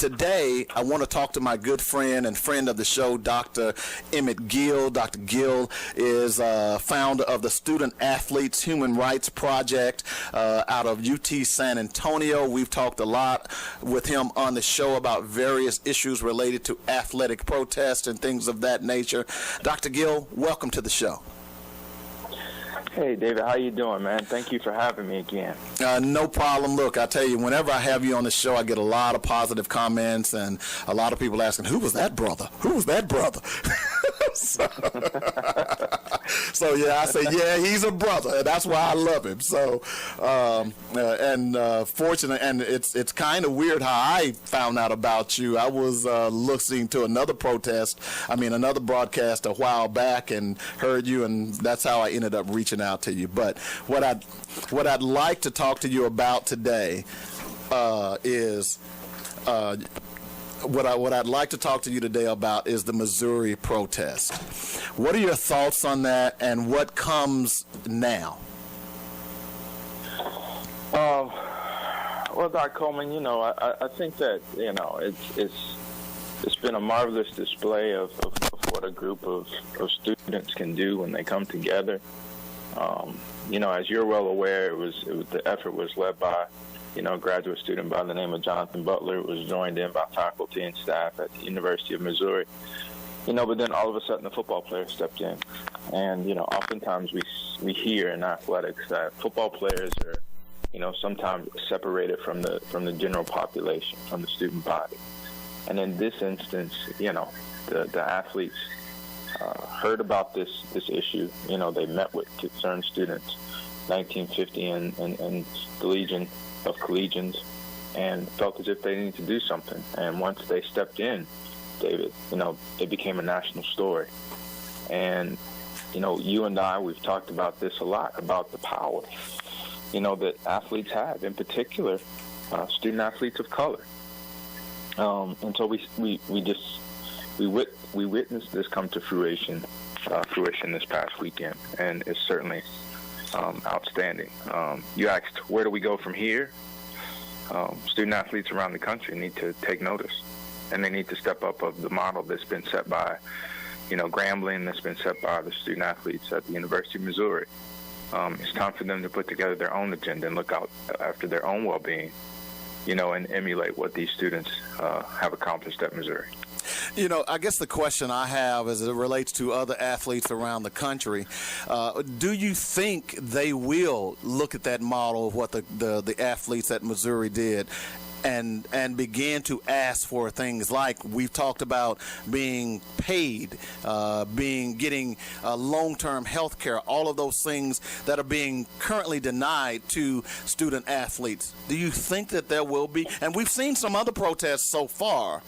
today, I want to talk to my good friend and friend of the show, Dr. Emmett Gill. Dr. Gill is founder of the Student Athletes Human Rights Project out of UT San Antonio. We've talked a lot with him on the show about various issues related to athletic protests and things of that nature. Dr. Gill, welcome to the show. Hey, David, how you doing, man? Thank you for having me again. No problem. Look, I tell you, whenever I have you on the show, I get a lot of positive comments and a lot of people asking, who was that brother? Who was that brother? So, yeah, I say, yeah, he's a brother, and that's why I love him. So, fortunate, and it's kind of weird how I found out about you. I was listening to another broadcast a while back and heard you, and that's how I ended up reaching out to you. But what I'd like to talk to you about today is what I'd like to talk to you today about is the Missouri protest. What are your thoughts on that, and what comes now? Well, Dr. Coleman, I think that it's been a marvelous display of what a group of students can do when they come together. As you're well aware, the effort was led by a graduate student by the name of Jonathan Butler. It was joined in by faculty and staff at the University of Missouri. But then all of a sudden the football players stepped in. And, oftentimes we hear in athletics that football players are, sometimes separated from the general population, from the student body. And in this instance, the athletes heard about this issue. They met with concerned students, 1950 and the Legion of Collegians, and felt as if they needed to do something. And once they stepped in, David, it became a national story. And, you and I, we've talked about this a lot, about the power, that athletes have, in particular, student athletes of color. And so we witnessed this come to fruition this past weekend, and it's certainly outstanding. You asked, where do we go from here? Student athletes around the country need to take notice, and they need to step up of the model that's been set by, Grambling, that's been set by the student athletes at the University of Missouri. It's time for them to put together their own agenda and look out after their own well-being, and emulate what these students have accomplished at Missouri. I guess the question I have as it relates to other athletes around the country, do you think they will look at that model of what the athletes at Missouri did and begin to ask for things like we've talked about being paid, getting long-term health care, all of those things that are being currently denied to student athletes? Do you think that there will be? And we've seen some other protests so far,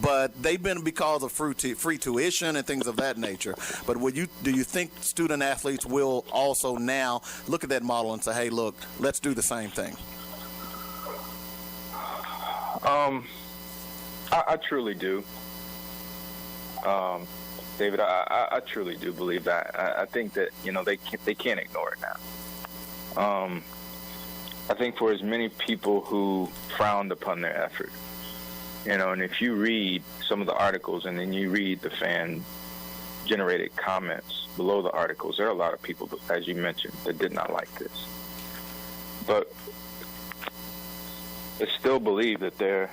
but they've been because of free tuition and things of that nature. But do you think student athletes will also now look at that model and say, hey, look, let's do the same thing? I truly do. David, I truly do believe that. I think that, they can't ignore it now. I think for as many people who frowned upon their effort, and if you read some of the articles and then you read the fan-generated comments below the articles, there are a lot of people, as you mentioned, that did not like this. But I still believe that there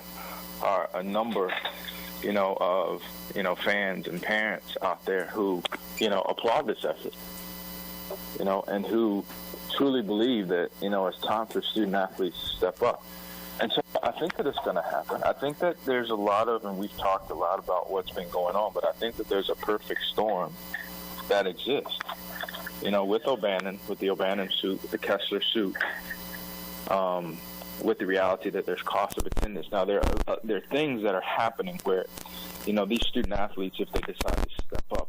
are a number, of, fans and parents out there who, applaud this effort, and who truly believe that, it's time for student athletes to step up. And so I think that it's going to happen. I think that there's a lot of, and we've talked a lot about what's been going on, but I think that there's a perfect storm that exists. With O'Bannon, with the O'Bannon suit, with the Kessler suit, with the reality that there's cost of attendance. Now, there are things that are happening where, these student athletes, if they decide to step up,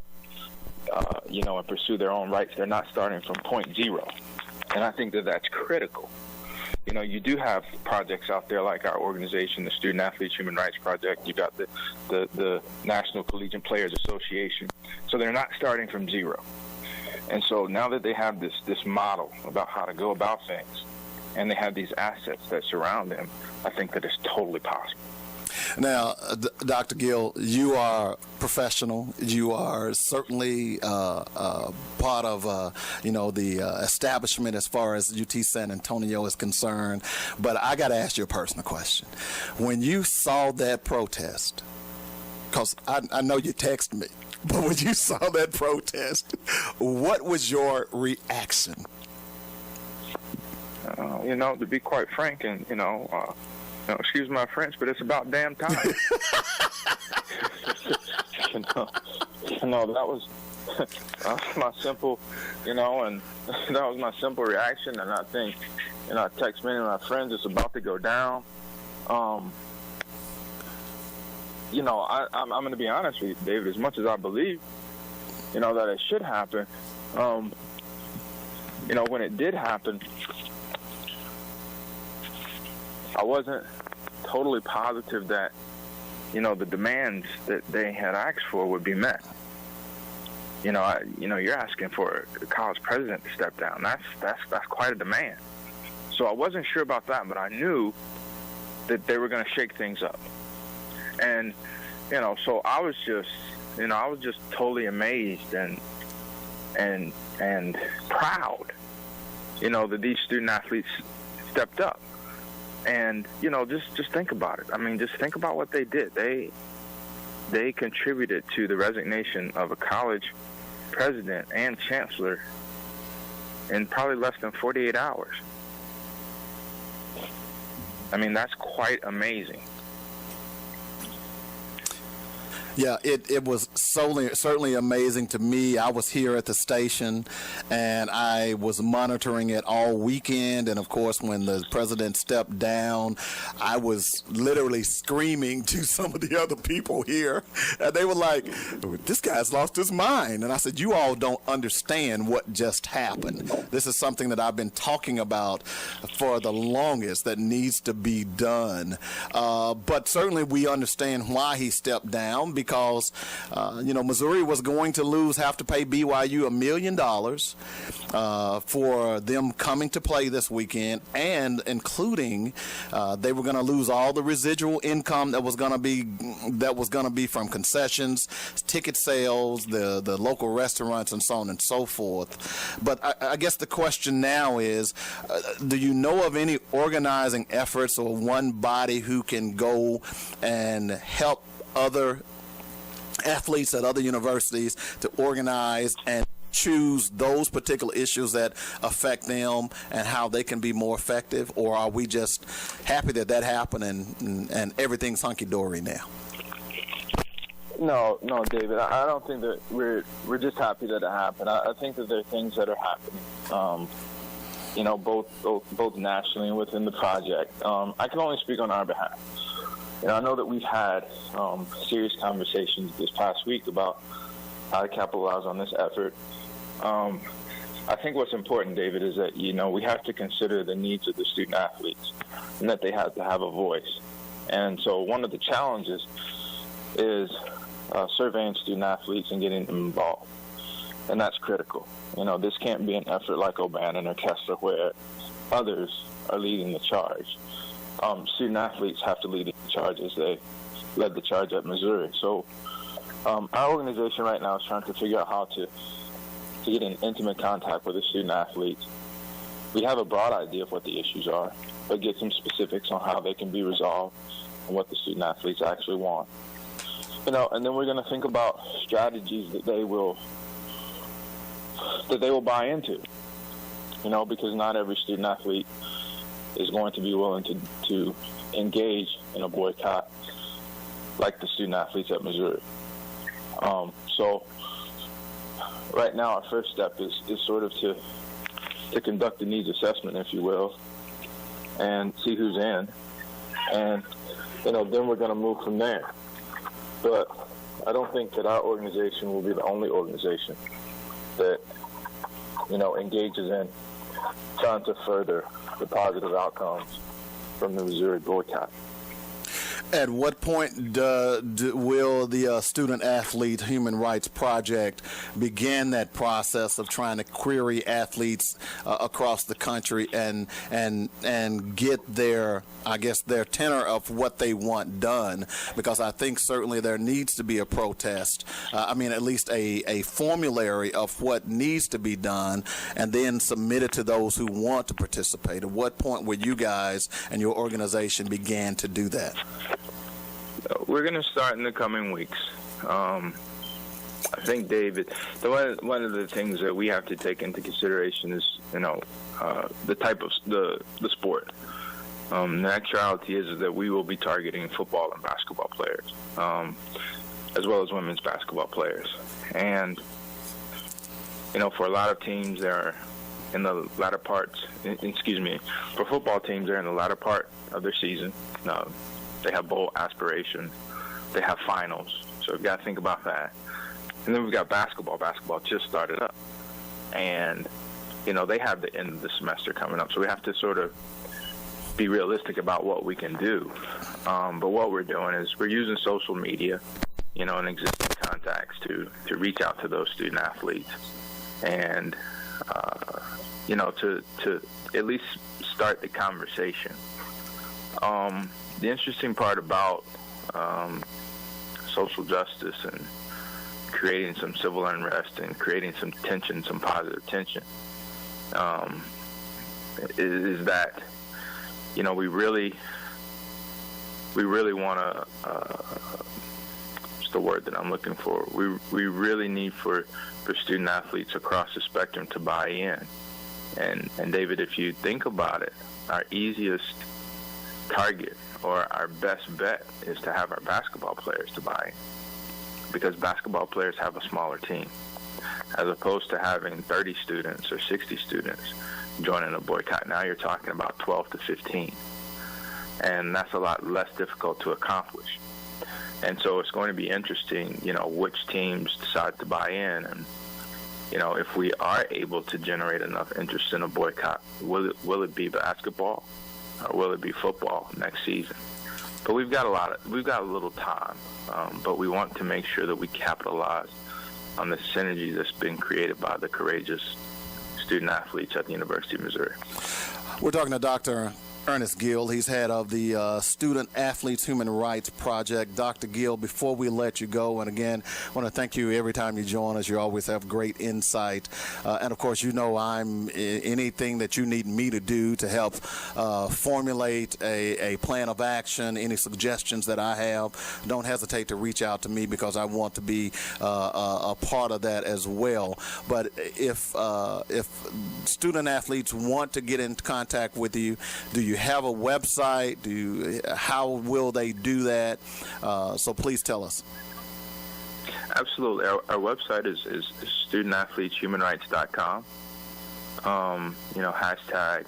and pursue their own rights, they're not starting from point zero. And I think that that's critical. You do have projects out there like our organization, the Student Athletes Human Rights Project. You got the National Collegiate Players Association. So they're not starting from zero. And so now that they have this model about how to go about things, and they have these assets that surround them, I think that it's totally possible. Now, Dr. Gill, you are professional. You are certainly part of the establishment as far as UT San Antonio is concerned. But I got to ask you a personal question. When you saw that protest, because I know you texted me, but when you saw that protest, what was your reaction? To be quite frank, and excuse my French, but it's about damn time. That was my simple, and that was my simple reaction. And I think, I text many of my friends, it's about to go down. I'm going to be honest with you, David. As much as I believe, that it should happen, when it did happen, I wasn't totally positive that, the demands that they had asked for would be met. You're asking for a college president to step down. That's quite a demand. So I wasn't sure about that, but I knew that they were going to shake things up. And, so I was just totally amazed and proud, that these student athletes stepped up. And, just think about it. I mean, just think about what they did. They contributed to the resignation of a college president and chancellor in probably less than 48 hours. I mean, that's quite amazing. Yeah, it was certainly amazing to me. I was here at the station, and I was monitoring it all weekend. And, of course, when the president stepped down, I was literally screaming to some of the other people here. And they were like, this guy's lost his mind. And I said, you all don't understand what just happened. This is something that I've been talking about for the longest that needs to be done. But certainly we understand why he stepped down, because, Missouri was going to have to pay BYU $1 million for them coming to play this weekend, and including they were going to lose all the residual income that was going to be from concessions, ticket sales, the local restaurants, and so on and so forth. But I guess the question now is, do you know of any organizing efforts or one body who can go and help other athletes at other universities to organize and choose those particular issues that affect them and how they can be more effective? Or are we just happy that happened and everything's hunky-dory now? No, David, I don't think that we're just happy that it happened. I think that there are things that are happening, both nationally and within the project. I can only speak on our behalf. I know that we've had serious conversations this past week about how to capitalize on this effort. I think what's important, David, is that, we have to consider the needs of the student athletes and that they have to have a voice. And so one of the challenges is surveying student athletes and getting them involved. And that's critical. This can't be an effort like O'Bannon or Kessler where others are leading the charge. Student athletes have to lead the charge as they led the charge at Missouri. So our organization right now is trying to figure out how to get in intimate contact with the student athletes. We have a broad idea of what the issues are, but get some specifics on how they can be resolved and what the student athletes actually want. And then we're going to think about strategies that they will buy into, because not every student athlete is going to be willing to engage in a boycott like the student athletes at Missouri. So right now our first step is sort of to conduct a needs assessment, if you will, and see who's in. And, then we're going to move from there. But I don't think that our organization will be the only organization that, engages in trying to further the positive outcomes from the Missouri boycott. At what point will the Student Athlete Human Rights Project begin that process of trying to query athletes across the country and get their I guess, their tenor of what they want done, because I think certainly there needs to be a protest. At least a formulary of what needs to be done, and then submit it to those who want to participate. At what point were you guys and your organization began to do that? We're going to start in the coming weeks. I think, David, one of the things that we have to take into consideration is, the type of the sport. The actuality is that we will be targeting football and basketball players, as well as women's basketball players. And, for a lot of teams, they're in the latter parts, for football teams, they're in the latter part of their season. They have bowl aspirations. They have finals. So we've got to think about that. And then we've got basketball. Basketball just started up. And, they have the end of the semester coming up. So we have to sort of be realistic about what we can do. But what we're doing is we're using social media, and existing contacts to reach out to those student athletes and, to at least start the conversation. The interesting part about social justice and creating some civil unrest and creating some tension, some positive tension, is that, we really want to, what's the word that I'm looking for? We really need for student athletes across the spectrum to buy in. And David, if you think about it, our easiest target or our best bet is to have our basketball players to buy in, because basketball players have a smaller team, as opposed to having 30 students or 60 students joining a boycott. Now you're talking about 12 to 15, and that's a lot less difficult to accomplish. And so it's going to be interesting, which teams decide to buy in, and if we are able to generate enough interest in a boycott, will it be basketball or will it be football next season? But we've got a little time, but we want to make sure that we capitalize on the synergy that's been created by the courageous student athletes at the University of Missouri. We're talking to Dr. Emmett Gill. He's head of the Student Athletes Human Rights Project. Dr. Gill, before we let you go, and again, I want to thank you every time you join us. You always have great insight. And, of course, I'm anything that you need me to do to help formulate a plan of action, any suggestions that I have, don't hesitate to reach out to me, because I want to be a part of that as well. But if student athletes want to get in contact with you, do you have a website? How will they do that? So please tell us. Absolutely. Our website is studentathleteshumanrights.com. Hashtag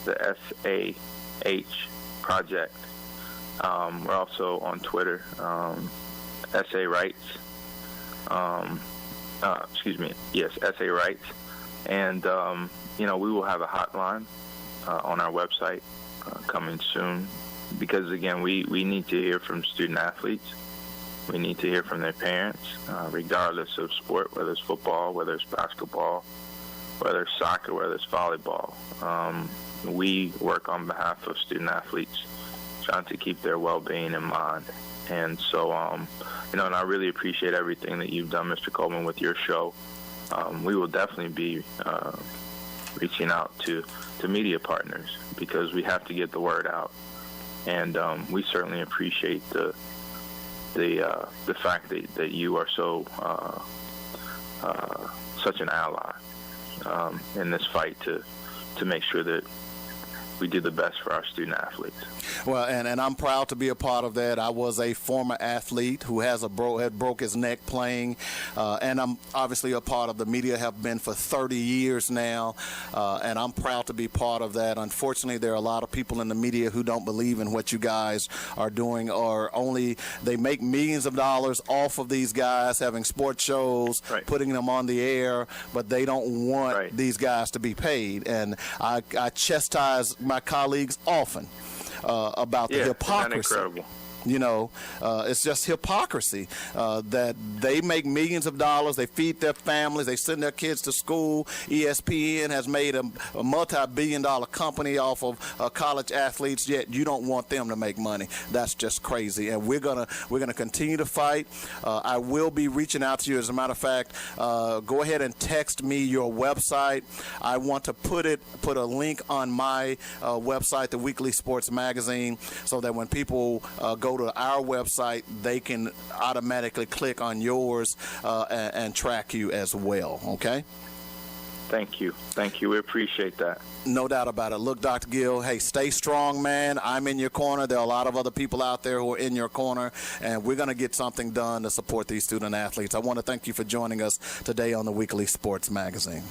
the SAH project. We're also on Twitter, SA Rights. SA Rights. And, we will have a hotline on our website coming soon, because, again, we need to hear from student athletes. We need to hear from their parents, regardless of sport, whether it's football, whether it's basketball, whether it's soccer, whether it's volleyball. We work on behalf of student athletes, trying to keep their well-being in mind. And so, and I really appreciate everything that you've done, Mr. Coleman, with your show. We will definitely be reaching out to media partners, because we have to get the word out. And we certainly appreciate the fact that you are so such an ally in this fight to make sure that we do the best for our student athletes. Well, and I'm proud to be a part of that. I was a former athlete who had broke his neck playing, and I'm obviously a part of the media, have been for 30 years now, and I'm proud to be part of that. Unfortunately, there are a lot of people in the media who don't believe in what you guys are doing, or they make millions of dollars off of these guys having sports shows, right, putting them on the air, but they don't want right, these guys to be paid. And I chastise my colleagues often about the hypocrisy. It's just hypocrisy that they make millions of dollars, they feed their families, they send their kids to school. ESPN has made a multi-billion-dollar company off of college athletes, yet you don't want them to make money. That's just crazy, and we're gonna continue to fight. I will be reaching out to you. As a matter of fact, go ahead and text me your website. I want to put a link on my website, the Weekly Sports Magazine, so that when people go to our website, they can automatically click on yours and track you as well. Okay? Thank you. We appreciate that. No doubt about it. Look, Dr. Gill, hey, stay strong, man. I'm in your corner. There are a lot of other people out there who are in your corner, and we're going to get something done to support these student athletes. I want to thank you for joining us today on the Weekly Sports Magazine.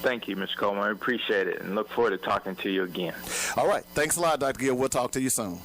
Thank you, Mr. Coleman. I appreciate it, and look forward to talking to you again. All right. Thanks a lot, Dr. Gill. We'll talk to you soon.